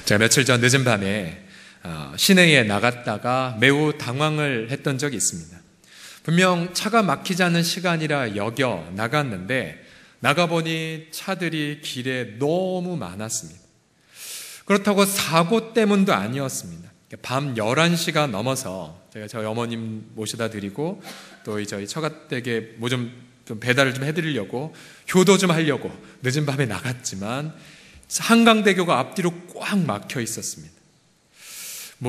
제가 며칠 전 늦은 밤에 시내에 나갔다가 매우 당황을 했던 적이 있습니다. 분명 차가 막히지 않는 시간이라 여겨 나갔는데 나가보니 차들이 길에 너무 많았습니다. 그렇다고 사고 때문도 아니었습니다. 밤 11시가 넘어서 제가 저희 어머님 모셔다 드리고 또 저희 처가댁에 뭐 좀 배달을 좀 해드리려고 효도 좀 하려고 늦은 밤에 나갔지만 한강대교가 앞뒤로 꽉 막혀 있었습니다.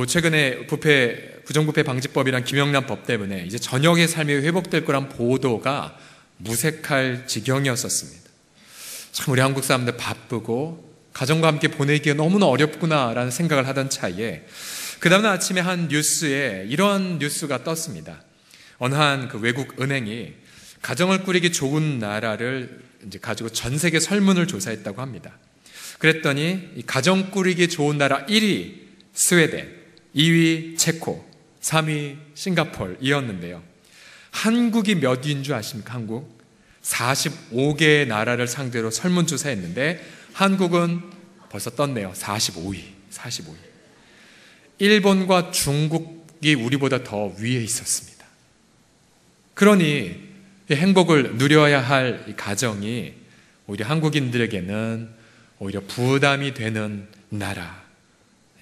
최근에 부정부패 방지법이란 김영란 법 때문에 이제 저녁의 삶이 회복될 거란 보도가 무색할 지경이었었습니다. 참 우리 한국 사람들 바쁘고 가정과 함께 보내기가 너무나 어렵구나라는 생각을 하던 차이에 그 다음날 아침에 한 뉴스에 이런 뉴스가 떴습니다. 어느 한 외국 은행이 가정을 꾸리기 좋은 나라를 이제 가지고 전 세계 설문을 조사했다고 합니다. 그랬더니 이 가정 꾸리기 좋은 나라 1위 스웨덴, 2위 체코, 3위 싱가포르이었는데요. 한국이 몇 위인 줄 아십니까? 한국 45개의 나라를 상대로 설문조사했는데 한국은 벌써 떴네요. 45위. 일본과 중국이 우리보다 더 위에 있었습니다. 그러니 행복을 누려야 할 이 가정이 오히려 한국인들에게는 오히려 부담이 되는 나라,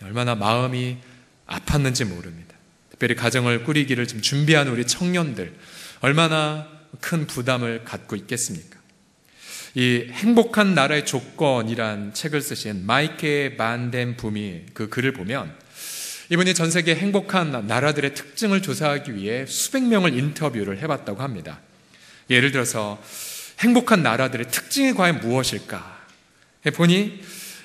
얼마나 마음이 아팠는지 모릅니다. 특별히 가정을 꾸리기를 지금 준비하는 우리 청년들 얼마나 큰 부담을 갖고 있겠습니까? 이 행복한 나라의 조건이란 책을 쓰신 마이케 반덴 붐이 그 글을 보면 이분이 전 세계 행복한 나라들의 특징을 조사하기 위해 수백 명을 인터뷰를 해봤다고 합니다. 예를 들어서 행복한 나라들의 특징이 과연 무엇일까? 보니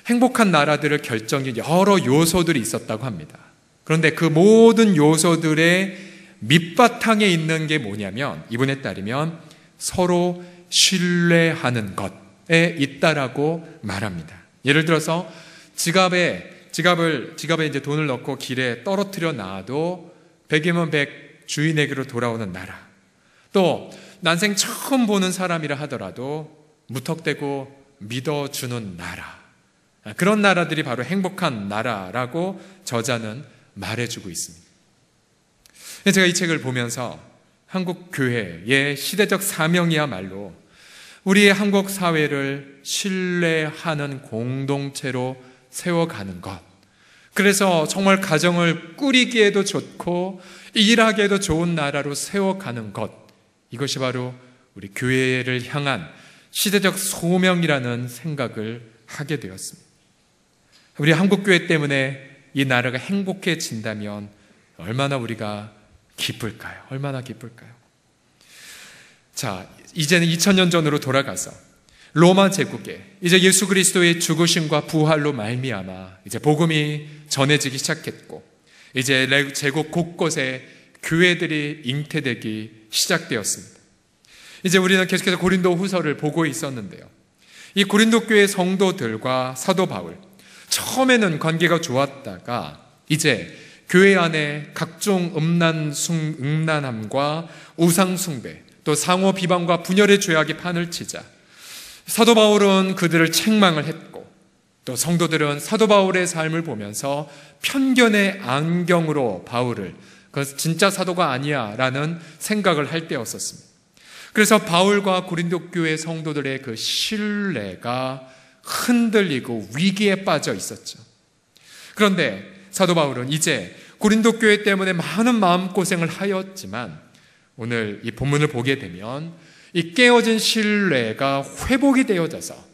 행복한 나라들을 결정짓는 여러 요소들이 있었다고 합니다. 그런데 그 모든 요소들의 밑바탕에 있는 게 뭐냐면 이분에 따르면 서로 신뢰하는 것에 있다라고 말합니다. 예를 들어서 지갑에 이제 돈을 넣고 길에 떨어뜨려 놔도 100이면 100 주인에게로 돌아오는 나라. 또 난생 처음 보는 사람이라 하더라도 무턱대고 믿어주는 나라. 그런 나라들이 바로 행복한 나라라고 저자는 말해주고 있습니다. 제가 이 책을 보면서 한국 교회의 시대적 사명이야말로 우리의 한국 사회를 신뢰하는 공동체로 세워가는 것. 그래서 정말 가정을 꾸리기에도 좋고 일하기에도 좋은 나라로 세워가는 것. 이것이 바로 우리 교회를 향한 시대적 소명이라는 생각을 하게 되었습니다. 우리 한국교회 때문에 이 나라가 행복해진다면 얼마나 우리가 기쁠까요? 얼마나 기쁠까요? 자, 이제는 2000년 전으로 돌아가서 로마 제국에 이제 예수 그리스도의 죽으심과 부활로 말미암아 이제 복음이 전해지기 시작했고 이제 제국 곳곳에 교회들이 잉태되기 시작되었습니다. 이제 우리는 계속해서 고린도 후서를 보고 있었는데요. 이 고린도 교회 성도들과 사도 바울 처음에는 관계가 좋았다가 이제 교회 안에 각종 음란함과 우상숭배 또 상호 비방과 분열의 죄악이 판을 치자 사도 바울은 그들을 책망을 했고 또 성도들은 사도 바울의 삶을 보면서 편견의 안경으로 바울을 그것은 진짜 사도가 아니야 라는 생각을 할 때였었습니다. 그래서 바울과 고린도 교회 성도들의 그 신뢰가 흔들리고 위기에 빠져 있었죠. 그런데 사도 바울은 이제 고린도 교회 때문에 많은 마음고생을 하였지만 오늘 이 본문을 보게 되면 이 깨어진 신뢰가 회복이 되어져서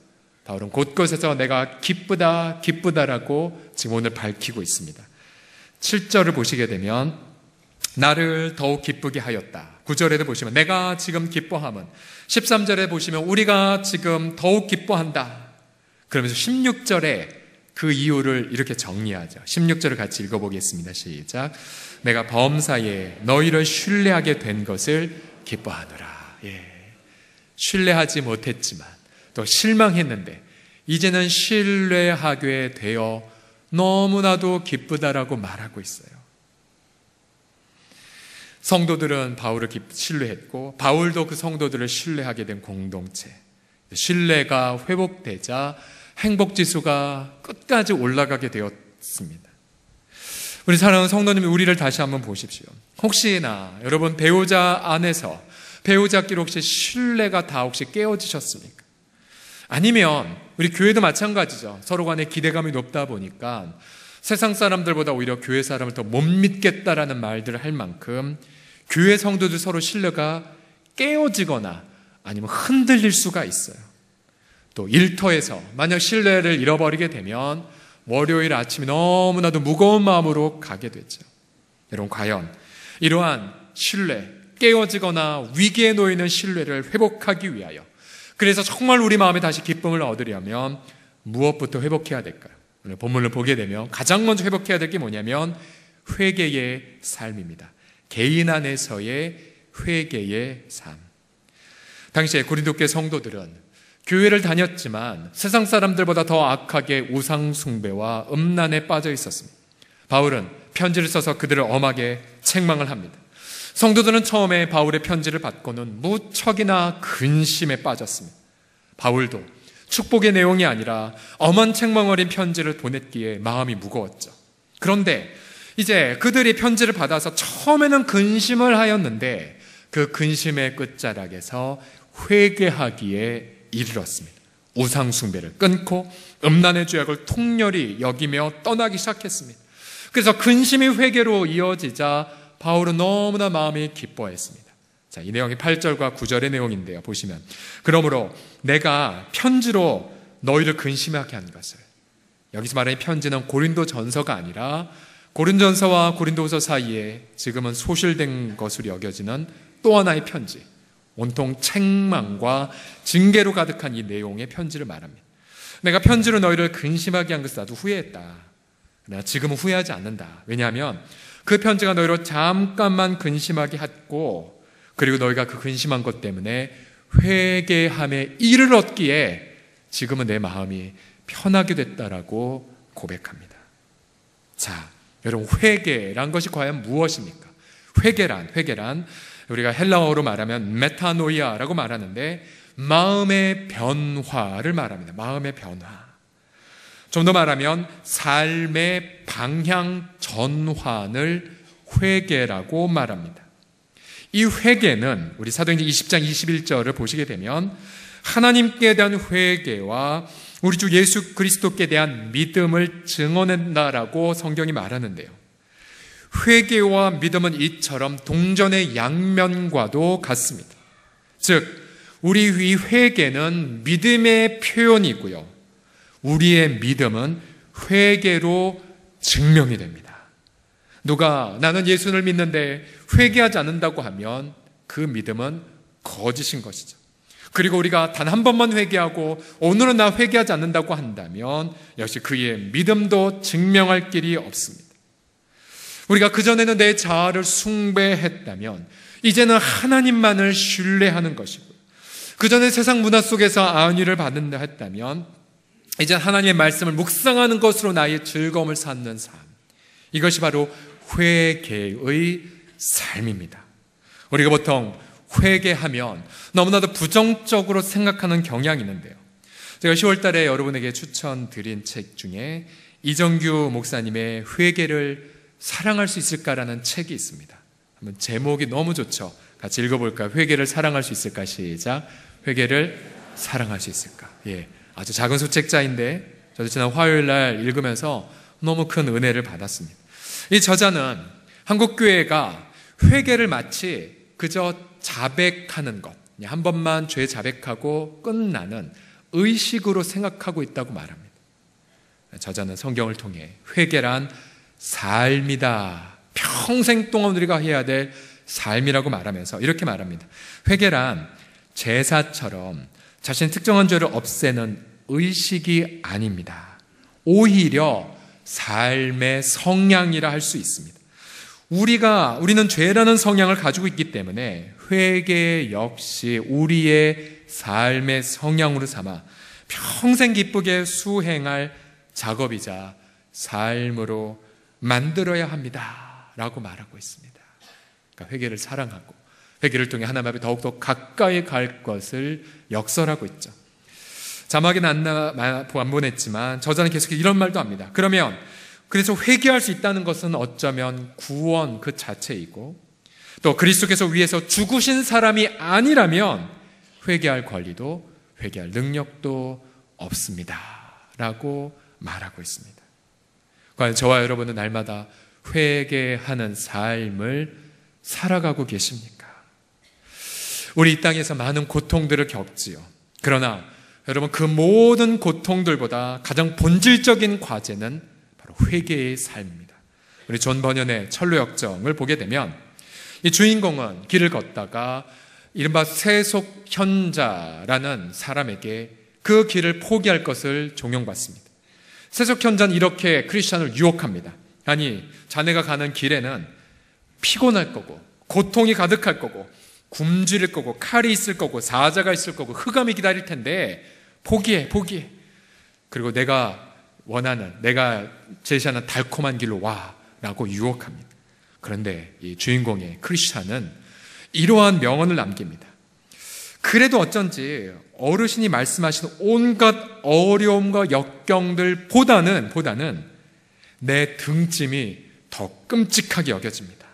바울은 곳곳에서 내가 기쁘다라고 지금 오늘 밝히고 있습니다. 7절을 보시게 되면 나를 더욱 기쁘게 하였다. 9절에도 보시면 내가 지금 기뻐함은 13절에 보시면 우리가 지금 더욱 기뻐한다. 그러면서 16절에 그 이유를 이렇게 정리하죠. 16절을 같이 읽어보겠습니다. 시작. 내가 범사에 너희를 신뢰하게 된 것을 기뻐하노라. 신뢰하지 못했지만 또 실망했는데 이제는 신뢰하게 되어 너무나도 기쁘다라고 말하고 있어요. 성도들은 바울을 신뢰했고 바울도 그 성도들을 신뢰하게 된 공동체. 신뢰가 회복되자 행복지수가 끝까지 올라가게 있습니다. 우리 사랑하는 성도님, 우리를 다시 한번 보십시오. 혹시나 여러분 배우자 안에서 배우자끼리 혹시 신뢰가 다 혹시 깨어지셨습니까? 아니면 우리 교회도 마찬가지죠. 서로 간에 기대감이 높다 보니까 세상 사람들보다 오히려 교회 사람을 더 못 믿겠다라는 말들을 할 만큼 교회 성도들 서로 신뢰가 깨어지거나 아니면 흔들릴 수가 있어요. 또 일터에서 만약 신뢰를 잃어버리게 되면 월요일 아침이 너무나도 무거운 마음으로 가게 되죠. 여러분, 과연 이러한 신뢰, 깨어지거나 위기에 놓이는 신뢰를 회복하기 위하여, 그래서 정말 우리 마음에 다시 기쁨을 얻으려면 무엇부터 회복해야 될까요? 오늘 본문을 보게 되면 가장 먼저 회복해야 될 게 뭐냐면 회개의 삶입니다. 개인 안에서의 회개의 삶. 당시에 고린도교회 성도들은 교회를 다녔지만 세상 사람들보다 더 악하게 우상 숭배와 음란에 빠져 있었습니다. 바울은 편지를 써서 그들을 엄하게 책망을 합니다. 성도들은 처음에 바울의 편지를 받고는 무척이나 근심에 빠졌습니다. 바울도 축복의 내용이 아니라 엄한 책망 어린 편지를 보냈기에 마음이 무거웠죠. 그런데 이제 그들이 편지를 받아서 처음에는 근심을 하였는데 그 근심의 끝자락에서 회개하기에 이르렀습니다. 우상 숭배를 끊고 음란의 죄악을 통렬히 여기며 떠나기 시작했습니다. 그래서 근심이 회개로 이어지자 바울은 너무나 마음이 기뻐했습니다. 자, 이 내용이 8절과 9절의 내용인데요. 보시면, 그러므로 내가 편지로 너희를 근심하게 한 것을, 여기서 말하는 편지는 고린도 전서가 아니라 고린전서와 고린도후서 사이에 지금은 소실된 것으로 여겨지는 또 하나의 편지, 온통 책망과 징계로 가득한 이 내용의 편지를 말합니다. 내가 편지로 너희를 근심하게 한 것을 나도 후회했다. 그러나 지금은 후회하지 않는다. 왜냐하면 그 편지가 너희로 잠깐만 근심하게 했고, 그리고 너희가 그 근심한 것 때문에 회개함에 이를 얻기에 지금은 내 마음이 편하게 됐다라고 고백합니다. 자, 여러분, 회개란 것이 과연 무엇입니까? 회개란 우리가 헬라어로 말하면 메타노이아라고 말하는데 마음의 변화를 말합니다. 마음의 변화. 좀 더 말하면 삶의 방향 전환을 회개라고 말합니다. 이 회개는 우리 사도행전 20장 21절을 보시게 되면 하나님께 대한 회개와 우리 주 예수 그리스도께 대한 믿음을 증언한다라고 성경이 말하는데요. 회개와 믿음은 이처럼 동전의 양면과도 같습니다. 즉, 우리 이 회개는 믿음의 표현이고요, 우리의 믿음은 회개로 증명이 됩니다. 누가 나는 예수를 믿는데 회개하지 않는다고 하면 그 믿음은 거짓인 것이죠. 그리고 우리가 단 한 번만 회개하고 오늘은 나 회개하지 않는다고 한다면 역시 그의 믿음도 증명할 길이 없습니다. 우리가 그전에는 내 자아를 숭배했다면 이제는 하나님만을 신뢰하는 것이고, 그전에 세상 문화 속에서 안위를 받는다 했다면 이제 하나님의 말씀을 묵상하는 것으로 나의 즐거움을 찾는 삶, 이것이 바로 회개의 삶입니다. 우리가 보통 회개하면 너무나도 부정적으로 생각하는 경향이 있는데요, 제가 10월 달에 여러분에게 추천드린 책 중에 이정규 목사님의 회개를 사랑할 수 있을까라는 책이 있습니다. 한번 제목이 너무 좋죠. 같이 읽어볼까요? 회개를 사랑할 수 있을까? 시작. 회개를 사랑할 수 있을까? 예, 아주 작은 소책자인데 저도 지난 화요일 날 읽으면서 너무 큰 은혜를 받았습니다. 이 저자는 한국교회가 회개를 마치 그저 자백하는 것, 한 번만 죄 자백하고 끝나는 의식으로 생각하고 있다고 말합니다. 저자는 성경을 통해 회개란 삶이다, 평생 동안 우리가 해야 될 삶이라고 말하면서 이렇게 말합니다. 회개란 제사처럼 자신의 특정한 죄를 없애는 의식이 아닙니다. 오히려 삶의 성향이라 할 수 있습니다. 우리는 죄라는 성향을 가지고 있기 때문에 회개 역시 우리의 삶의 성향으로 삼아 평생 기쁘게 수행할 작업이자 삶으로 만들어야 합니다 라고 말하고 있습니다. 그러니까 회개를 사랑하고 회개를 통해 하나님 앞에 더욱더 가까이 갈 것을 역설하고 있죠. 자막에는 안 보냈지만 저자는 계속 이런 말도 합니다. 그러면 그래서 회개할 수 있다는 것은 어쩌면 구원 그 자체이고, 또 그리스도께서 위해서 죽으신 사람이 아니라면 회개할 권리도 회개할 능력도 없습니다 라고 말하고 있습니다. 과연 저와 여러분은 날마다 회개하는 삶을 살아가고 계십니까? 우리 이 땅에서 많은 고통들을 겪지요. 그러나 여러분, 그 모든 고통들보다 가장 본질적인 과제는 바로 회개의 삶입니다. 우리 존 버년의 철로역정을 보게 되면 이 주인공은 길을 걷다가 이른바 세속현자라는 사람에게 그 길을 포기할 것을 종용받습니다. 세속현자는 이렇게 크리스찬을 유혹합니다. 아니, 자네가 가는 길에는 피곤할 거고 고통이 가득할 거고 굶주릴 거고 칼이 있을 거고 사자가 있을 거고 흑암이 기다릴 텐데 포기해. 그리고 내가 제시하는 달콤한 길로 와 라고 유혹합니다. 그런데 이 주인공의 크리스찬은 이러한 명언을 남깁니다. 그래도 어쩐지 어르신이 말씀하신 온갖 어려움과 역경들보다는 내 등짐이 더 끔찍하게 여겨집니다.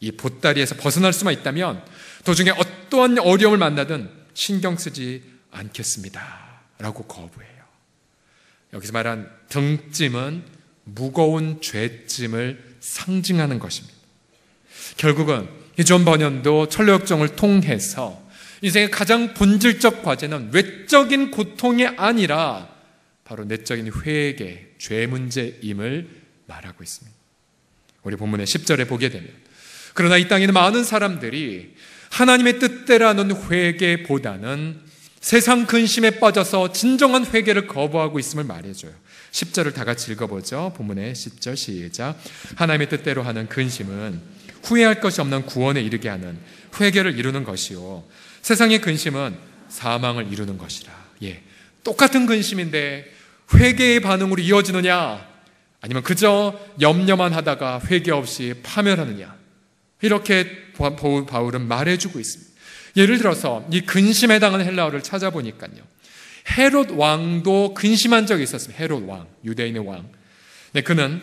이 보따리에서 벗어날 수만 있다면 도중에 어떠한 어려움을 만나든 신경 쓰지 않겠습니다 라고 거부해요. 여기서 말한 등짐은 무거운 죄짐을 상징하는 것입니다. 결국은 이 존 버년도 철로역정을 통해서 인생의 가장 본질적 과제는 외적인 고통이 아니라 바로 내적인 회개, 죄 문제임을 말하고 있습니다. 우리 본문의 10절에 보게 되면, 그러나 이 땅에는 많은 사람들이 하나님의 뜻대로는 회개보다는 세상 근심에 빠져서 진정한 회개를 거부하고 있음을 말해줘요. 10절을 다 같이 읽어보죠. 본문의 10절 시작. 하나님의 뜻대로 하는 근심은 후회할 것이 없는 구원에 이르게 하는 회개를 이루는 것이요, 세상의 근심은 사망을 이루는 것이라. 똑같은 근심인데 회개의 반응으로 이어지느냐, 아니면 그저 염려만 하다가 회개 없이 파멸하느냐, 이렇게 바울은 말해주고 있습니다. 예를 들어서 이 근심에 해당하는 헬라어를 찾아보니까요, 헤롯 왕도 근심한 적이 있었습니다. 헤롯 왕, 유대인의 왕. 그는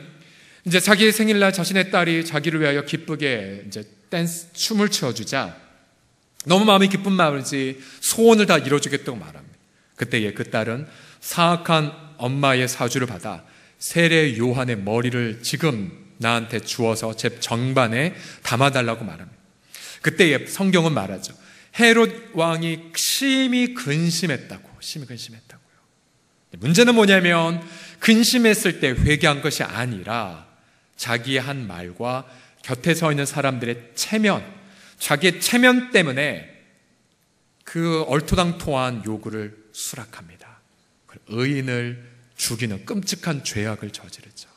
이제 자기의 생일날 자신의 딸이 자기를 위하여 기쁘게 이제 춤을 춰주자 너무 마음이 기쁜 마음이지 소원을 다 이뤄주겠다고 말합니다. 그때에 그 딸은 사악한 엄마의 사주를 받아 세례 요한의 머리를 지금 나한테 주어서 제 정반에 담아달라고 말합니다. 그때에 성경은 말하죠. 헤롯 왕이 심히 근심했다고요. 문제는 뭐냐면 근심했을 때 회개한 것이 아니라 자기의 한 말과 곁에 서 있는 사람들의 자기의 체면 때문에 그 얼토당토한 요구를 수락합니다. 의인을 죽이는 끔찍한 죄악을 저지르죠.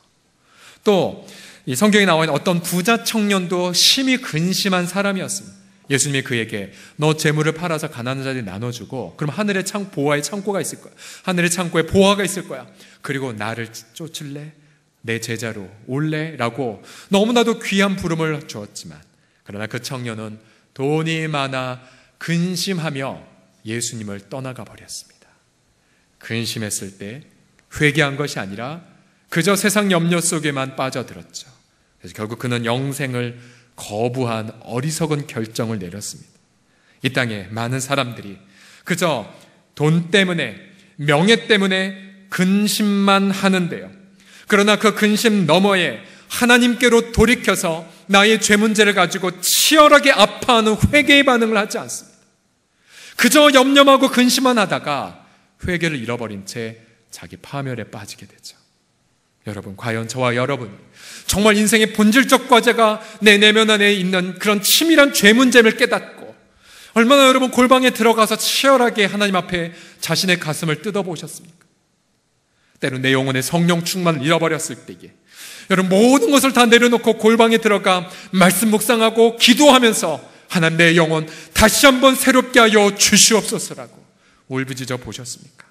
또 이 성경에 나와 있는 어떤 부자 청년도 심히 근심한 사람이었습니다. 예수님이 그에게 너 재물을 팔아서 가난한 자들이 나눠주고 그럼 하늘의 보화의 창고가 있을 거야. 하늘의 창고에 보화가 있을 거야. 그리고 나를 쫓을래? 내 제자로 올래? 라고 너무나도 귀한 부름을 주었지만, 그러나 그 청년은 돈이 많아 근심하며 예수님을 떠나가 버렸습니다. 근심했을 때 회개한 것이 아니라 그저 세상 염려 속에만 빠져들었죠. 그래서 결국 그는 영생을 거부한 어리석은 결정을 내렸습니다. 이 땅에 많은 사람들이 그저 돈 때문에, 명예 때문에 근심만 하는데요, 그러나 그 근심 너머에 하나님께로 돌이켜서 나의 죄 문제를 가지고 치열하게 아파하는 회개의 반응을 하지 않습니다. 그저 염려하고 근심만 하다가 회개를 잃어버린 채 자기 파멸에 빠지게 되죠. 여러분, 과연 저와 여러분이 정말 인생의 본질적 과제가 내 내면 안에 있는 그런 치밀한 죄 문제를 깨닫고 얼마나 여러분 골방에 들어가서 치열하게 하나님 앞에 자신의 가슴을 뜯어보셨습니까? 때론 내 영혼의 성령 충만을 잃어버렸을 때에 여러분 모든 것을 다 내려놓고 골방에 들어가 말씀 묵상하고 기도하면서 하나님, 내 영혼 다시 한번 새롭게 하여 주시옵소서라고 울부짖어 보셨습니까?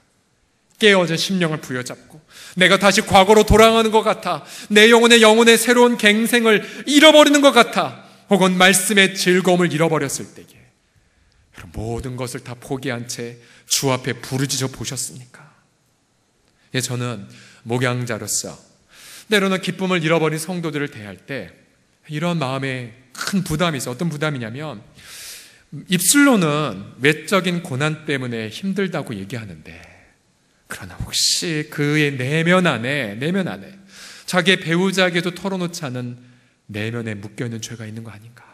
깨어진 심령을 부여잡고 내가 다시 과거로 돌아가는 것 같아, 내 영혼의 새로운 갱생을 잃어버리는 것 같아, 혹은 말씀의 즐거움을 잃어버렸을 때에 모든 것을 다 포기한 채 주 앞에 부르짖어 보셨습니까? 저는 목양자로서 때로는 기쁨을 잃어버린 성도들을 대할 때 이런 마음에 큰 부담이 있어요. 어떤 부담이냐면 입술로는 외적인 고난 때문에 힘들다고 얘기하는데 그러나 혹시 그의 내면 안에 자기의 배우자에게도 털어놓지 않은 내면에 묶여있는 죄가 있는 거 아닌가?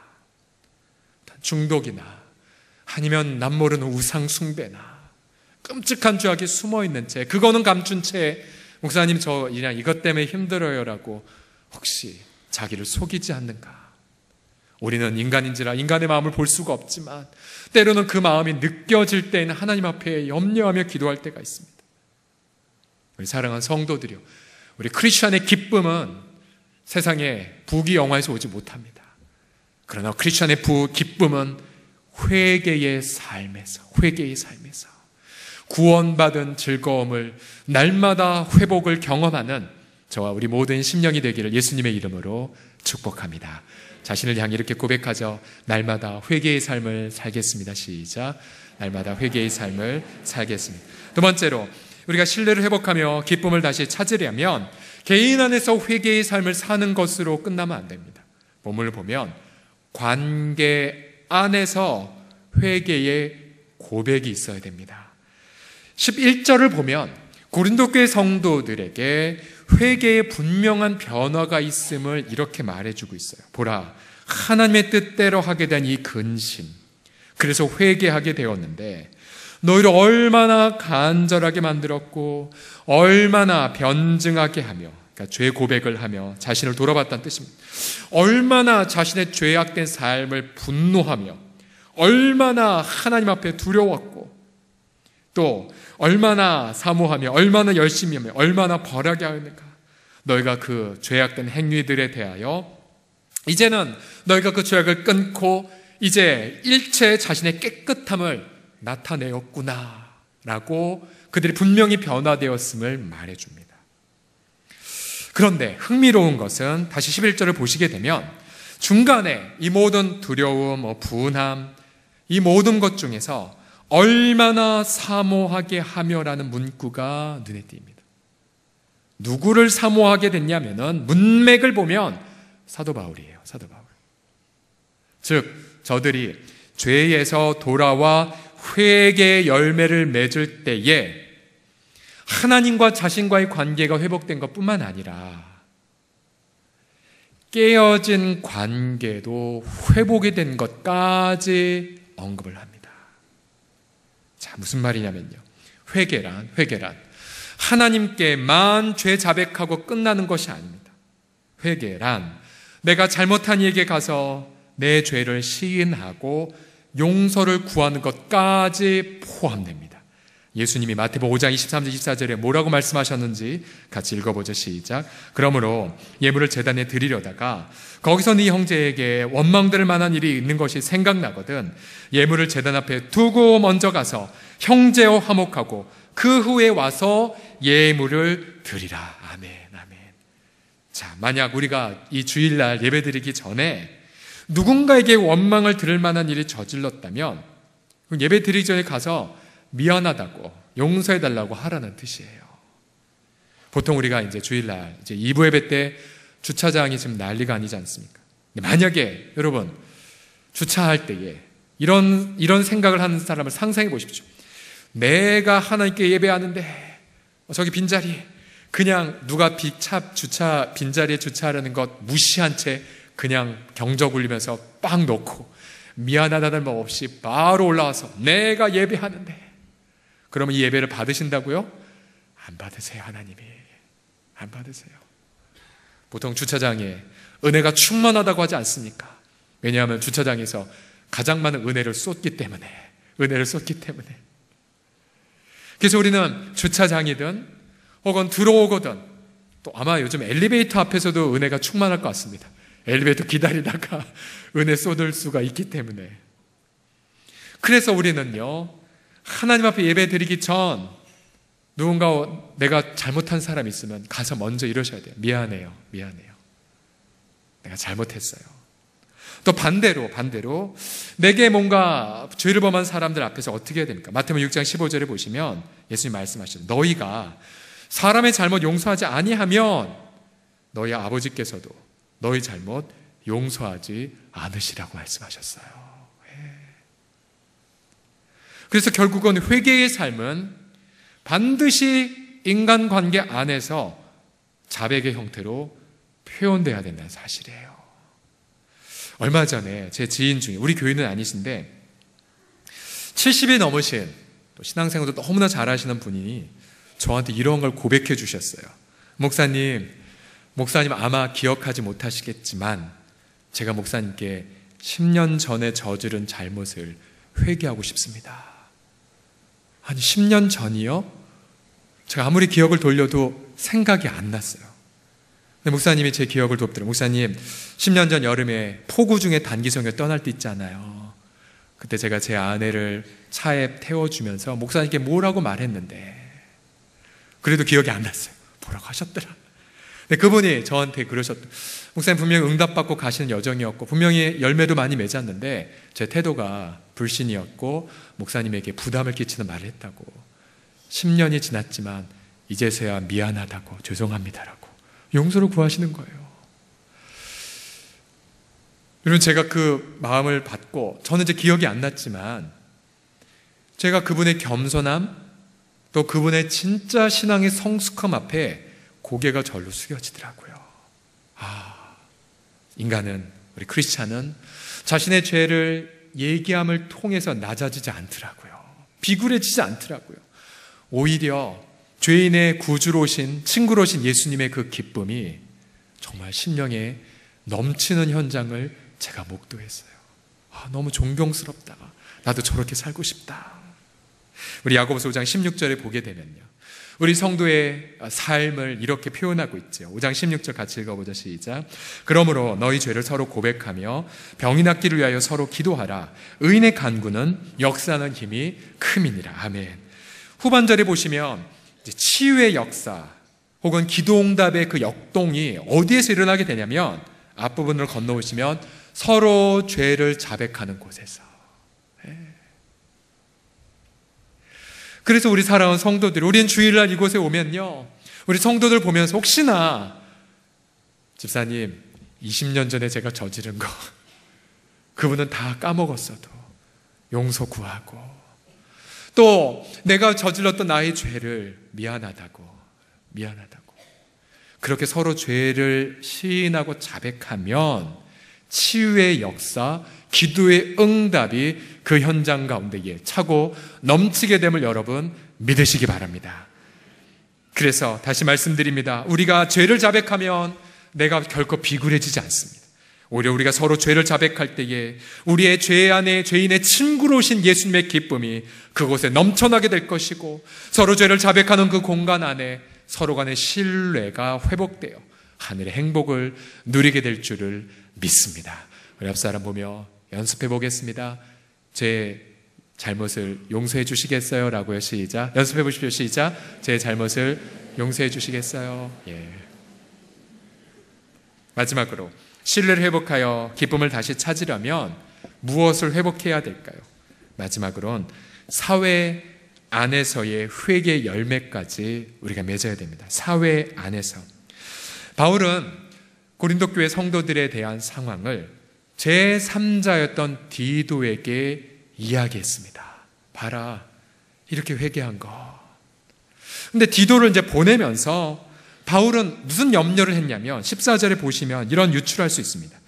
중독이나 아니면 남 모르는 우상 숭배나 끔찍한 죄악이 숨어있는 채, 그거는 감춘 채 목사님 저 그냥 이것 때문에 힘들어요 라고 혹시 자기를 속이지 않는가? 우리는 인간인지라 인간의 마음을 볼 수가 없지만 때로는 그 마음이 느껴질 때에는 하나님 앞에 염려하며 기도할 때가 있습니다. 우리 사랑하는 성도들이요, 우리 크리스천의 기쁨은 세상의 부귀영화에서 오지 못합니다. 그러나 크리스천의 기쁨은 회개의 삶에서 구원받은 즐거움을 날마다 회복을 경험하는 저와 우리 모든 심령이 되기를 예수님의 이름으로 축복합니다. 자신을 향해 이렇게 고백하죠. 날마다 회개의 삶을 살겠습니다. 시작. 날마다 회개의 삶을 살겠습니다. 두 번째로, 우리가 신뢰를 회복하며 기쁨을 다시 찾으려면 개인 안에서 회개의 삶을 사는 것으로 끝나면 안 됩니다. 본문을 보면 관계 안에서 회개의 고백이 있어야 됩니다. 11절을 보면 고린도 교회 성도들에게 회개의 분명한 변화가 있음을 이렇게 말해주고 있어요. 보라, 하나님의 뜻대로 하게 된 이 근심, 그래서 회개하게 되었는데 너희를 얼마나 간절하게 만들었고 얼마나 변증하게 하며, 그러니까 죄 고백을 하며 자신을 돌아봤다는 뜻입니다. 얼마나 자신의 죄악된 삶을 분노하며 얼마나 하나님 앞에 두려웠고 또 얼마나 사모하며 얼마나 열심히 하며 얼마나 벌하게 하였는가. 너희가 그 죄악된 행위들에 대하여 이제는 너희가 그 죄악을 끊고 이제 일체 자신의 깨끗함을 나타내었구나 라고 그들이 분명히 변화되었음을 말해줍니다. 그런데 흥미로운 것은 다시 11절을 보시게 되면 중간에 이 모든 두려움, 분함, 이 모든 것 중에서 얼마나 사모하게 하며라는 문구가 눈에 띕니다. 누구를 사모하게 됐냐면은 문맥을 보면 사도 바울이에요. 사도 바울. 즉 저들이 죄에서 돌아와 회개의 열매를 맺을 때에 하나님과 자신과의 관계가 회복된 것뿐만 아니라 깨어진 관계도 회복이 된 것까지 언급을 합니다. 자, 무슨 말이냐면요, 회개란 하나님께만 죄 자백하고 끝나는 것이 아닙니다. 회개란 내가 잘못한 이에게 가서 내 죄를 시인하고 용서를 구하는 것까지 포함됩니다. 예수님이 마태복음 5장 23절 24절에 뭐라고 말씀하셨는지 같이 읽어보죠. 시작. 그러므로 예물을 제단에 드리려다가 거기서 네 형제에게 원망될 만한 일이 있는 것이 생각나거든 예물을 제단 앞에 두고 먼저 가서 형제와 화목하고 그 후에 와서 예물을 드리라. 아멘, 아멘. 자, 만약 우리가 이 주일날 예배드리기 전에 누군가에게 원망을 들을 만한 일이 저질렀다면 예배 드리기 전에 가서 미안하다고 용서해달라고 하라는 뜻이에요. 보통 우리가 이제 주일날 이제 2부 예배 때 주차장이 지금 난리가 아니지 않습니까? 근데 만약에 여러분 주차할 때에 이런 생각을 하는 사람을 상상해 보십시오. 내가 하나님께 예배하는데 저기 빈자리 그냥 누가 빈자리에 주차하려는 것 무시한 채 그냥 경적 울리면서 빡 놓고 미안하다는 말 없이 바로 올라와서 내가 예배하는데 그러면 이 예배를 받으신다고요? 안 받으세요. 하나님이 안 받으세요. 보통 주차장에 은혜가 충만하다고 하지 않습니까? 왜냐하면 주차장에서 가장 많은 은혜를 쏟기 때문에 그래서 우리는 주차장이든 혹은 들어오거든 또 아마 요즘 엘리베이터 앞에서도 은혜가 충만할 것 같습니다. 엘리베이터 기다리다가 은혜 쏟을 수가 있기 때문에. 그래서 우리는요, 하나님 앞에 예배 드리기 전 누군가 내가 잘못한 사람이 있으면 가서 먼저 이러셔야 돼요. 미안해요. 내가 잘못했어요. 또 반대로 내게 뭔가 죄를 범한 사람들 앞에서 어떻게 해야 됩니까? 마태복음 6장 15절에 보시면 예수님 말씀하시죠. 너희가 사람의 잘못 용서하지 아니하면 너희 아버지께서도 너희 잘못 용서하지 않으시라고 말씀하셨어요. 그래서 결국은 회개의 삶은 반드시 인간관계 안에서 자백의 형태로 표현돼야 된다는 사실이에요. 얼마 전에 제 지인 중에, 우리 교인은 아니신데 70이 넘으신 또 신앙생활도 너무나 잘하시는 분이 저한테 이런 걸 고백해 주셨어요. 목사님 아마 기억하지 못하시겠지만 제가 목사님께 10년 전에 저지른 잘못을 회개하고 싶습니다. 아니 10년 전이요? 제가 아무리 기억을 돌려도 생각이 안 났어요. 근데 목사님이 제 기억을 돕더라고요. 목사님, 10년 전 여름에 폭우 중에 단기성에 떠날 때 있잖아요. 그때 제가 제 아내를 차에 태워주면서 목사님께 뭐라고 말했는데 그래도 기억이 안 났어요. 뭐라고 하셨더라. 근데 그분이 저한테 그러셨더라고요. 목사님 분명히 응답받고 가시는 여정이었고 분명히 열매도 많이 맺었는데 제 태도가 불신이었고 목사님에게 부담을 끼치는 말을 했다고. 10년이 지났지만 이제서야 미안하다고, 죄송합니다라고 용서를 구하시는 거예요. 여러분, 제가 그 마음을 받고 저는 이제 기억이 안 났지만 제가 그분의 겸손함 또 그분의 진짜 신앙의 성숙함 앞에 고개가 절로 숙여지더라고요. 인간은, 우리 크리스찬은 자신의 죄를 얘기함을 통해서 낮아지지 않더라고요. 비굴해지지 않더라고요. 오히려 죄인의 구주로 오신, 친구로 오신 예수님의 그 기쁨이 정말 심령에 넘치는 현장을 제가 목도했어요. 너무 존경스럽다. 나도 저렇게 살고 싶다. 우리 야고보서 5장 16절에 보게 되면요, 우리 성도의 삶을 이렇게 표현하고 있죠. 5장 16절 같이 읽어보자. 시작. 그러므로 너희 죄를 서로 고백하며 병이 낫기를 위하여 서로 기도하라. 의인의 간구는 역사하는 힘이 큼이니라. 아멘. 후반절에 보시면 치유의 역사 혹은 기도응답의 그 역동이 어디에서 일어나게 되냐면 앞부분을 건너오시면 서로 죄를 자백하는 곳에서. 그래서 우리 사랑하는 성도들, 우리는 주일날 이곳에 오면요, 우리 성도들 보면서 혹시나 집사님 20년 전에 제가 저지른 거 그분은 다 까먹었어도 용서 구하고, 또 내가 저질렀던 나의 죄를 미안하다고 그렇게 서로 죄를 시인하고 자백하면 치유의 역사, 기도의 응답이 그 현장 가운데에 차고 넘치게 됨을 여러분 믿으시기 바랍니다. 그래서 다시 말씀드립니다. 우리가 죄를 자백하면 내가 결코 비굴해지지 않습니다. 오히려 우리가 서로 죄를 자백할 때에 우리의 죄 안에 죄인의 친구로 오신 예수님의 기쁨이 그곳에 넘쳐나게 될 것이고, 서로 죄를 자백하는 그 공간 안에 서로 간의 신뢰가 회복되어 하늘의 행복을 누리게 될 줄을 믿습니다. 우리 앞 사람 보며 연습해 보겠습니다. 제 잘못을 용서해 주시겠어요? 라고요. 시작. 연습해 보십시오. 시작. 제 잘못을 용서해 주시겠어요? 마지막으로 신뢰를 회복하여 기쁨을 다시 찾으려면 무엇을 회복해야 될까요? 마지막으로는 사회 안에서의 회개 열매까지 우리가 맺어야 됩니다. 사회 안에서. 바울은 고린도 교회 성도들에 대한 상황을 제3자였던 디도에게 이야기했습니다. 봐라, 이렇게 회개한 거. 근데 디도를 이제 보내면서 바울은 무슨 염려를 했냐면 14절에 보시면 이런 유출할 수 있습니다.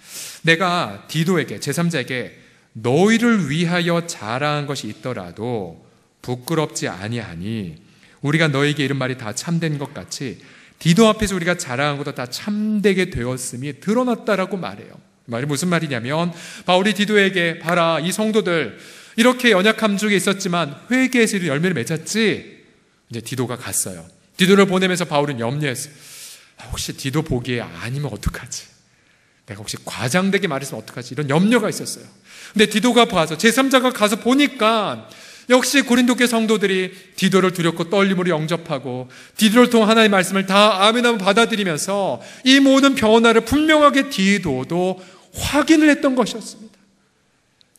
내가 디도에게, 제3자에게 너희를 위하여 자랑한 것이 있더라도 부끄럽지 아니하니 우리가 너에게 이런 말이 다 참된 것 같이 디도 앞에서 우리가 자랑한 것도 다 참되게 되었음이 드러났다라고 말해요. 말이 무슨 말이냐면 바울이 디도에게 봐라, 이 성도들 이렇게 연약함 중에 있었지만 회개에서 열매를 맺었지. 이제 디도가 갔어요. 디도를 보내면서 바울은 염려했어요. 혹시 디도 보기에 아니면 어떡하지? 내가 혹시 과장되게 말했으면 어떡하지? 이런 염려가 있었어요. 근데 디도가 봐서, 제3자가 가서 보니까 역시 고린도교 성도들이 디도를 두렵고 떨림으로 영접하고 디도를 통한 하나님의 말씀을 다 아멘하고 받아들이면서 이 모든 변화를 분명하게 디도도 확인을 했던 것이었습니다.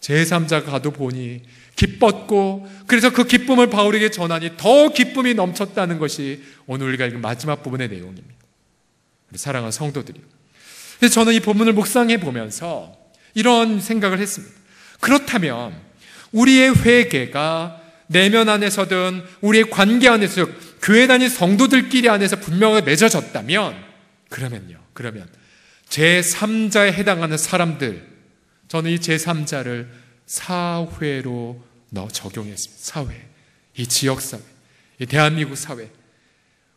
제3자가 가도 보니 기뻤고, 그래서 그 기쁨을 바울에게 전하니 더 기쁨이 넘쳤다는 것이 오늘 우리가 읽은 마지막 부분의 내용입니다. 우리 사랑하는 성도들이요. 그래서 저는 이 본문을 묵상해 보면서 이런 생각을 했습니다. 그렇다면 우리의 회개가 내면 안에서든 우리의 관계 안에서 교회 다닌 성도들끼리 안에서 분명하게 맺어졌다면 그러면 제3자에 해당하는 사람들, 저는 이 제3자를 사회로 적용했습니다. 사회, 이 지역사회, 이 대한민국 사회,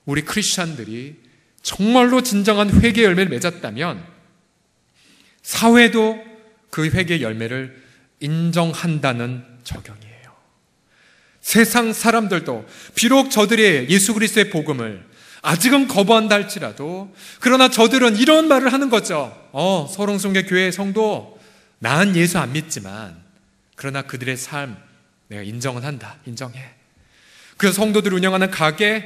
우리 크리스찬들이 정말로 진정한 회개 열매를 맺었다면 사회도 그 회개 열매를 인정한다는 적용이에요. 세상 사람들도 비록 저들이 예수 그리스도의 복음을 아직은 거부한다 할지라도, 그러나 저들은 이런 말을 하는 거죠. 서롱성교 교회 성도, 난 예수 안 믿지만 그러나 그들의 삶 내가 인정은 한다. 인정해. 그 성도들이 운영하는 가게,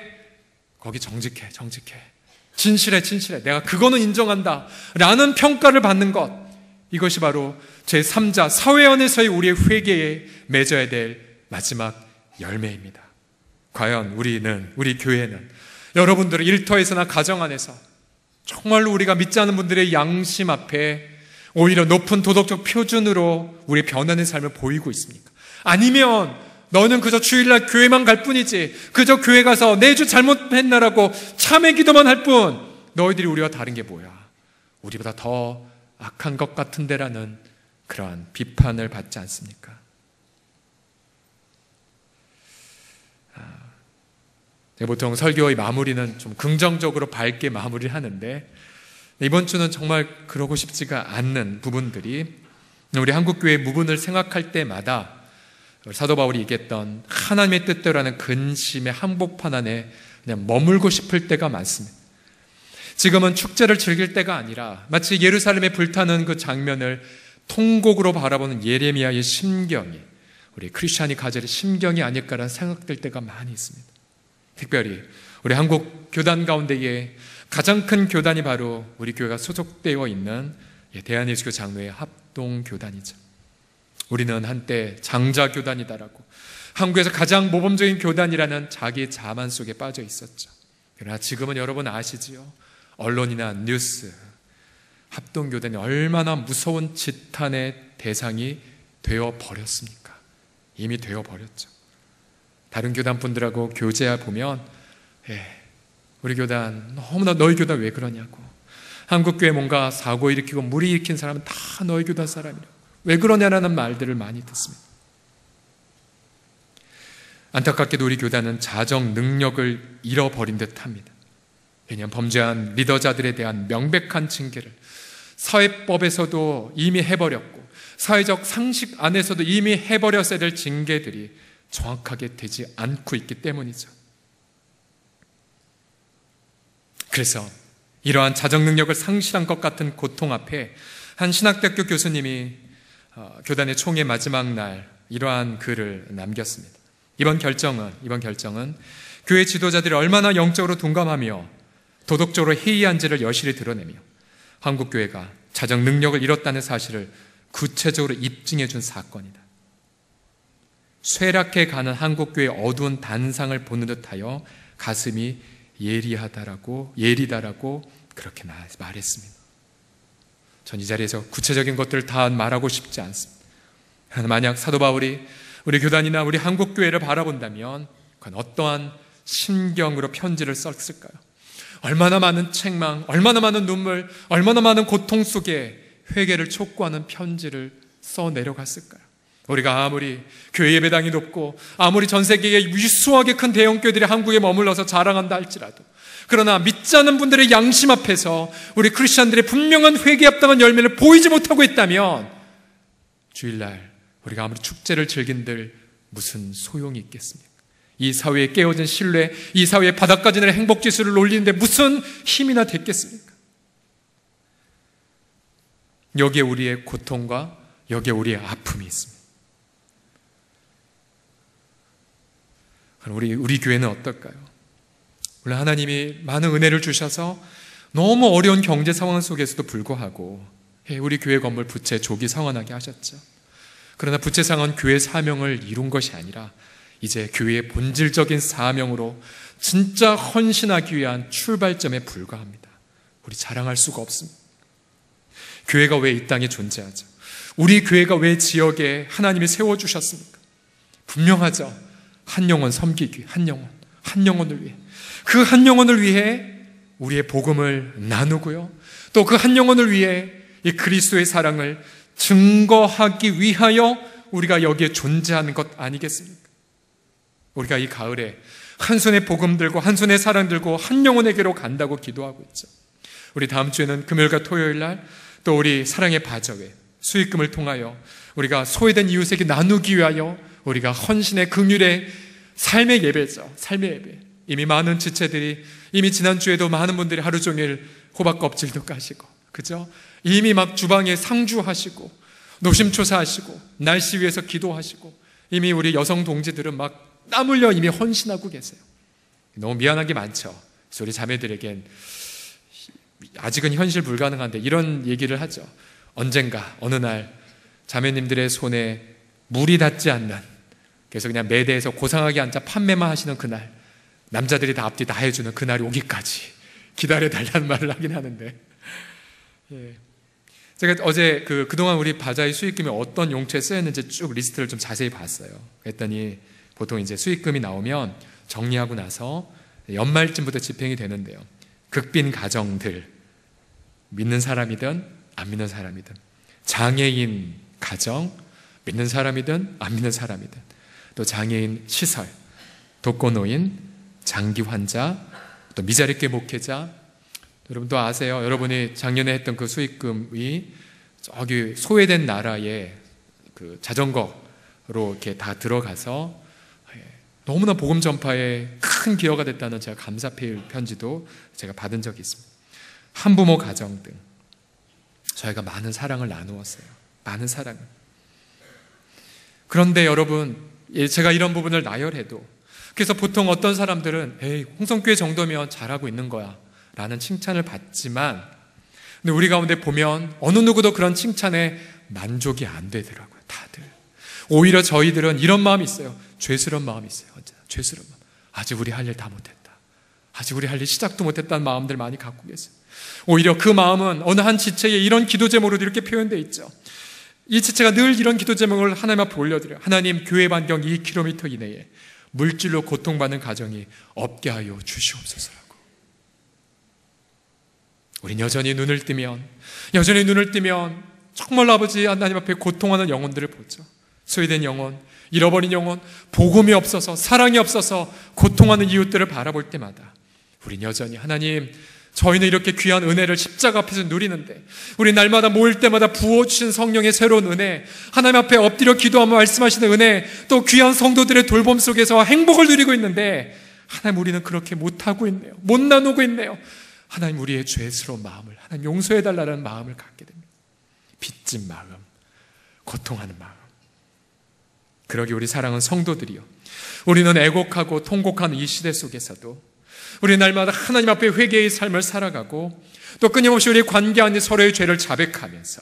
거기 정직해. 진실해. 내가 그거는 인정한다 라는 평가를 받는 것, 이것이 바로 제3자 사회 안에서의 우리의 회개에 맺어야 될 마지막 열매입니다. 과연 우리 교회는, 여러분들의 일터에서나 가정 안에서 정말로 우리가 믿지 않는 분들의 양심 앞에 오히려 높은 도덕적 표준으로 우리의 변하는 삶을 보이고 있습니까? 아니면 너는 그저 주일날 교회만 갈 뿐이지, 그저 교회 가서 내 주 잘못했나라고 참회 기도만 할 뿐, 너희들이 우리와 다른 게 뭐야? 우리보다 더 악한 것 같은데라는 그러한 비판을 받지 않습니까? 보통 설교의 마무리는 좀 긍정적으로 밝게 마무리를 하는데, 이번 주는 정말 그러고 싶지가 않는 부분들이, 우리 한국교회의 무분을 생각할 때마다 사도 바울이 얘기했던 하나님의 뜻대로라는 근심의 한복판 안에 그냥 머물고 싶을 때가 많습니다. 지금은 축제를 즐길 때가 아니라 마치 예루살렘에 불타는 그 장면을 통곡으로 바라보는 예레미야의 심경이 우리 크리스찬이 가질 심경이 아닐까라는 생각될 때가 많이 있습니다. 특별히 우리 한국 교단 가운데에 가장 큰 교단이 바로 우리 교회가 소속되어 있는 대한예수교 장로의 합동교단이죠. 우리는 한때 장자교단이다라고, 한국에서 가장 모범적인 교단이라는 자기 자만 속에 빠져 있었죠. 그러나 지금은 여러분 아시지요? 언론이나 뉴스, 합동교단이 얼마나 무서운 지탄의 대상이 되어버렸습니까? 이미 되어버렸죠. 다른 교단 분들하고 교제해 보면 우리 교단 너무나 너희 교단 왜 그러냐고, 한국교회 뭔가 사고 일으키고 무리 일으킨 사람은 다 너희 교단 사람이라고, 왜 그러냐라는 말들을 많이 듣습니다. 안타깝게도 우리 교단은 자정 능력을 잃어버린 듯합니다. 왜냐하면 범죄한 리더자들에 대한 명백한 징계를 사회법에서도 이미 해버렸고, 사회적 상식 안에서도 이미 해버렸어야 될 징계들이 정확하게 되지 않고 있기 때문이죠. 그래서 이러한 자정 능력을 상실한 것 같은 고통 앞에 한 신학대학교 교수님이 교단의 총회 마지막 날 이러한 글을 남겼습니다. 이번 결정은 교회 지도자들이 얼마나 영적으로 둔감하며 도덕적으로 해이한지를 여실히 드러내며 한국교회가 자정 능력을 잃었다는 사실을 구체적으로 입증해 준 사건이다. 쇠락해 가는 한국교회의 어두운 단상을 보는 듯하여 가슴이 예리다라고 그렇게 말했습니다. 전 이 자리에서 구체적인 것들을 다 말하고 싶지 않습니다. 만약 사도 바울이 우리 교단이나 우리 한국교회를 바라본다면 그건 어떠한 심경으로 편지를 썼을까요? 얼마나 많은 책망, 얼마나 많은 눈물, 얼마나 많은 고통 속에 회개를 촉구하는 편지를 써내려갔을까요? 우리가 아무리 교회 예배당이 높고 아무리 전 세계에 유수하게 큰 대형교회들이 한국에 머물러서 자랑한다 할지라도, 그러나 믿지 않는 분들의 양심 앞에서 우리 크리스찬들의 분명한 회개에 합당한 열매를 보이지 못하고 있다면 주일날 우리가 아무리 축제를 즐긴들 무슨 소용이 있겠습니까? 이 사회에 깨어진 신뢰, 이 사회의 바닥까지 내려 행복지수를 올리는데 무슨 힘이나 됐겠습니까? 여기에 우리의 고통과 여기에 우리의 아픔이 있습니다. 우리 교회는 어떨까요? 물론 하나님이 많은 은혜를 주셔서 너무 어려운 경제 상황 속에서도 불구하고 우리 교회 건물 부채 조기 상환하게 하셨죠. 그러나 부채 상환 교회 사명을 이룬 것이 아니라 이제 교회의 본질적인 사명으로 진짜 헌신하기 위한 출발점에 불과합니다. 우리 자랑할 수가 없습니다. 교회가 왜 이 땅에 존재하죠? 우리 교회가 왜 지역에 하나님이 세워주셨습니까? 분명하죠. 한 영혼 섬기기, 한 영혼을 위해, 그 한 영혼을 위해 우리의 복음을 나누고요, 또 그 한 영혼을 위해 이 그리스도의 사랑을 증거하기 위하여 우리가 여기에 존재하는 것 아니겠습니까? 우리가 이 가을에 한 손에 복음 들고 한 손에 사랑 들고 한 영혼에게로 간다고 기도하고 있죠. 우리 다음 주에는 금요일과 토요일 날 또 우리 사랑의 바저회 수익금을 통하여 우리가 소외된 이웃에게 나누기 위하여 우리가 헌신의 긍휼의 삶의 예배죠. 삶의 예배. 이미 많은 지체들이, 이미 지난주에도 많은 분들이 하루 종일 호박 껍질도 까시고, 그죠? 이미 막 주방에 상주하시고 노심초사하시고 날씨 위해서 기도하시고, 이미 우리 여성 동지들은 막 땀 흘려 이미 헌신하고 계세요. 너무 미안한 게 많죠. 그래서 우리 자매들에겐 아직은 현실 불가능한데 이런 얘기를 하죠. 언젠가 어느 날 자매님들의 손에 물이 닿지 않는, 그래서 그냥 매대에서 고상하게 앉아 판매만 하시는 그날, 남자들이 다 앞뒤 다 해주는 그날이 오기까지 기다려달라는 말을 하긴 하는데, 제가 어제 그동안 우리 바자회 수익금이 어떤 용처에 쓰였는지 쭉 리스트를 좀 자세히 봤어요. 그랬더니 보통 이제 수익금이 나오면 정리하고 나서 연말쯤부터 집행이 되는데요, 극빈 가정들, 믿는 사람이든 안 믿는 사람이든, 장애인 가정, 믿는 사람이든 안 믿는 사람이든, 또 장애인 시설, 독거노인, 장기 환자, 또 미자립계 목회자, 여러분도 아세요. 여러분이 작년에 했던 그 수익금이 저기 소외된 나라에 그 자전거로 이렇게 다 들어가서 너무나 복음 전파에 큰 기여가 됐다는 제가 감사페이 편지도 제가 받은 적이 있습니다. 한부모 가정 등 저희가 많은 사랑을 나누었어요. 많은 사랑을. 그런데 여러분, 제가 이런 부분을 나열해도, 그래서 보통 어떤 사람들은 에이, 홍성교회 정도면 잘하고 있는 거야 라는 칭찬을 받지만, 근데 우리 가운데 보면 어느 누구도 그런 칭찬에 만족이 안 되더라고요. 다들. 오히려 저희들은 이런 마음이 있어요. 죄스러운 마음이 있어요. 죄스러운 마음. 아직 우리 할 일 다 못했다. 아직 우리 할 일 시작도 못했다는 마음들 많이 갖고 계세요. 오히려 그 마음은 어느 한 지체에 이런 기도 제목으로도 이렇게 표현되어 있죠. 이 지체가 늘 이런 기도 제목을 하나님 앞에 올려드려요. 하나님, 교회 반경 2km 이내에 물질로 고통받는 가정이 없게 하여 주시옵소서라고. 우린 여전히 눈을 뜨면 정말 아버지 하나님 앞에 고통하는 영혼들을 보죠. 소외된 영혼, 잃어버린 영혼, 복음이 없어서, 사랑이 없어서 고통하는 이웃들을 바라볼 때마다 우린 여전히 하나님, 저희는 이렇게 귀한 은혜를 십자가 앞에서 누리는데, 우리 날마다 모일 때마다 부어주신 성령의 새로운 은혜, 하나님 앞에 엎드려 기도하며 말씀하시는 은혜, 또 귀한 성도들의 돌봄 속에서 행복을 누리고 있는데, 하나님, 우리는 그렇게 못하고 있네요. 못 나누고 있네요. 하나님, 우리의 죄스러운 마음을 하나님 용서해달라는 마음을 갖게 됩니다. 빚진 마음, 고통하는 마음. 그러기 우리 사랑하는 성도들이요, 우리는 애곡하고 통곡하는 이 시대 속에서도 우리 날마다 하나님 앞에 회개의 삶을 살아가고, 또 끊임없이 우리 관계 안에 서로의 죄를 자백하면서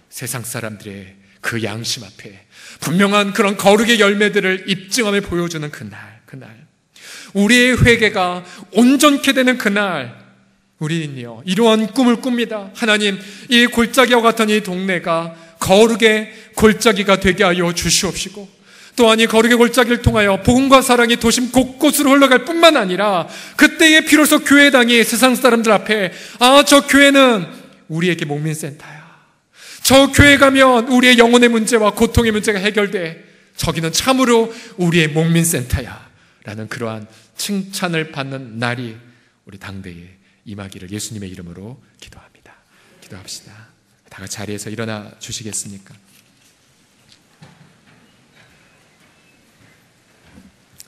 세상 사람들의 그 양심 앞에 분명한 그런 거룩의 열매들을 입증하며 보여주는 그날, 우리의 회개가 온전케 되는 그날, 우리는요 이러한 꿈을 꿉니다. 하나님, 이 골짜기와 같은 이 동네가 거룩의 골짜기가 되게 하여 주시옵시고, 또한 이 거룩의 골짜기를 통하여 복음과 사랑이 도심 곳곳으로 흘러갈 뿐만 아니라, 그때에 비로소 교회당이 세상 사람들 앞에, 아, 저 교회는 우리에게 목민센터야, 저 교회 가면 우리의 영혼의 문제와 고통의 문제가 해결돼, 저기는 참으로 우리의 목민센터야 라는 그러한 칭찬을 받는 날이 우리 당대에 임하기를 예수님의 이름으로 기도합니다. 기도합시다. 다 같이 자리에서 일어나 주시겠습니까?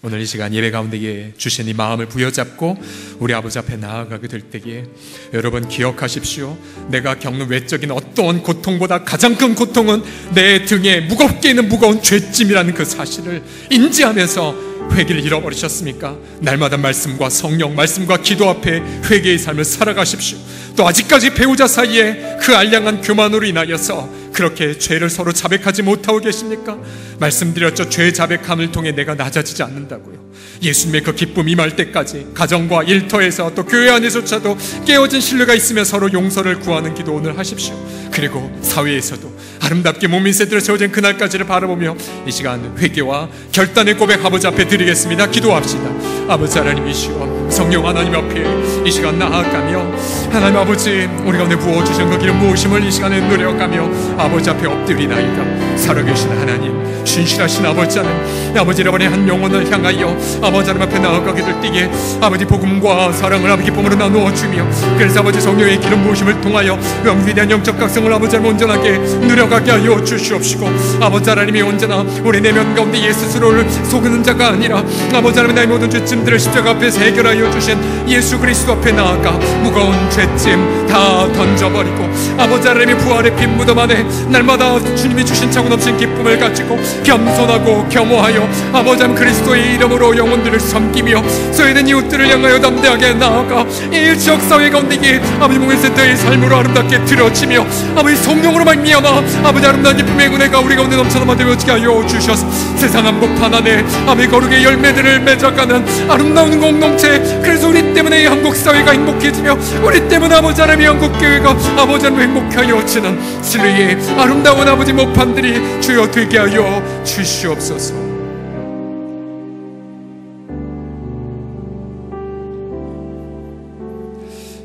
오늘 이 시간 예배 가운데 주신 이 마음을 부여잡고 우리 아버지 앞에 나아가게 될 때에, 여러분 기억하십시오. 내가 겪는 외적인 어떠한 고통보다 가장 큰 고통은 내 등에 무겁게 있는 무거운 죄짐이라는 그 사실을 인지하면서 회개를 잃어버리셨습니까? 날마다 말씀과 성령, 말씀과 기도 앞에 회개의 삶을 살아가십시오. 또 아직까지 배우자 사이에 그 알량한 교만으로 인하여서 그렇게 죄를 서로 자백하지 못하고 계십니까? 말씀드렸죠. 죄 자백함을 통해 내가 낮아지지 않는다고요. 예수님의 그 기쁨 임할 때까지 가정과 일터에서 또 교회 안에서조차도 깨어진 신뢰가 있으며 서로 용서를 구하는 기도 오늘 하십시오. 그리고 사회에서도 아름답게 몸인세들을 세워진 그날까지를 바라보며 이 시간 회개와 결단의 고백 아버지 앞에 드리겠습니다. 기도합시다. 아버지 하나님이시여, 성령 하나님 앞에 이 시간 나아가며 하나님 아버지 우리 가운데 부어주신 그 기름 부으심을 이 시간에 누려가며 아버지 앞에 엎드리나이다. 살아계신 하나님, 신실하신 아버지 하나님, 아버지 여러분의 한 영혼을 향하여 아버지 하나님 앞에 나아가게 될 때에 아버지 복음과 사랑을 아버지 기쁨으로 나누어 주며, 그래서 아버지 성령의 기름 부으심을 통하여 위대한 영적 각성을 아버지 하나님 온전하게 누려가게 하여 주시옵시고, 아버지 하나님이 언제나 우리 내면 가운데 예수 스스로를 속이는 자가 아니라 아버지 하나님 나의 모든 죄짐들을 십자가 앞에서 해결하여 주신 예수 그리스도 앞에 나아가 무거운 죄짐 다 던져버리고 아버지 하나님의 부활의 빈 무덤 안에 날마다 주님이 주신 차고 넘친 기쁨을 가지고 겸손하고 겸허하여 아버지 하나님 그리스도의 이름으로 영혼들을 섬기며 소외된 이웃들을 향하여 담대하게 나아가 이 지역사회 가운데 아버지 목회센터의 삶으로 아름답게 드려지며 아버지 성령으로 말미암아 아버지 아름다운 기쁨의 은혜가 우리 가운데 넘쳐나만 되어지게 하여 주셔서 세상 한복판 안에 아버지 거룩의 열매들을 맺어가는 아름다운 공동체, 그래서 우리 때문에 이 한국사회가 행복해지며 우리 때문에 아버지 하나님의 한국교회가 아버지 하나님 행복하여지는 진리의 아름다운 아버지 목판들이 주여 되게 하여 주시옵소서.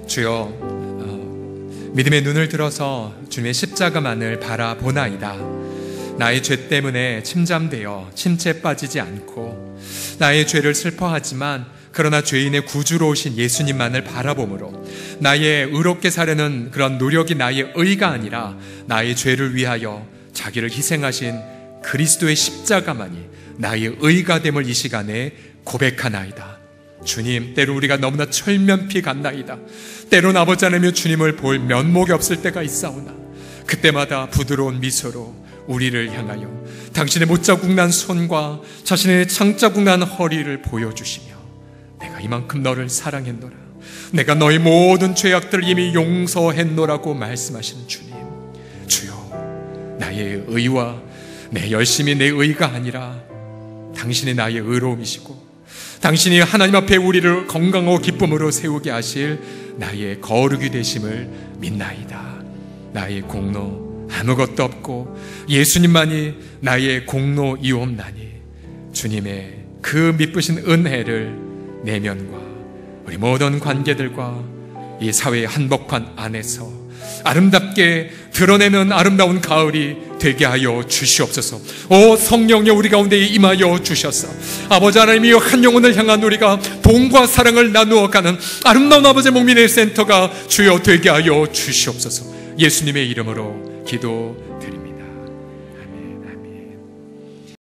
주여, 믿음의 눈을 들어서 주님의 십자가만을 바라보나이다. 나의 죄 때문에 침잠되어 침체에 빠지지 않고 나의 죄를 슬퍼하지만 그러나 죄인의 구주로 오신 예수님만을 바라보므로 나의 의롭게 사려는 그런 노력이 나의 의가 아니라 나의 죄를 위하여 자기를 희생하신 그리스도의 십자가만이 나의 의가 됨을 이 시간에 고백하나이다. 주님, 때로 우리가 너무나 철면피 같나이다. 때론 아버지 하나님의 주님을 볼 면목이 없을 때가 있사오나 그때마다 부드러운 미소로 우리를 향하여 당신의 못자국 난 손과 자신의 창자국 난 허리를 보여주시며 내가 이만큼 너를 사랑했노라, 내가 너의 모든 죄악들을 이미 용서했노라고 말씀하시는 주님, 주여, 나의 의와 내 열심이 내 의가 아니라 당신이 나의 의로움이시고 당신이 하나님 앞에 우리를 건강하고 기쁨으로 세우게 하실 나의 거룩이 되심을 믿나이다. 나의 공로 아무것도 없고 예수님만이 나의 공로이옵나니 주님의 그 미쁘신 은혜를 내면과 우리 모든 관계들과 이 사회의 한복판 안에서 아름답게 드러내는 아름다운 가을이 되게 하여 주시옵소서. 오 성령여, 우리 가운데 임하여 주셔서 아버지 하나님이여 한 영혼을 향한 우리가 돈과 사랑을 나누어가는 아름다운 아버지의 목민의 센터가 주여 되게 하여 주시옵소서. 예수님의 이름으로 기도드립니다.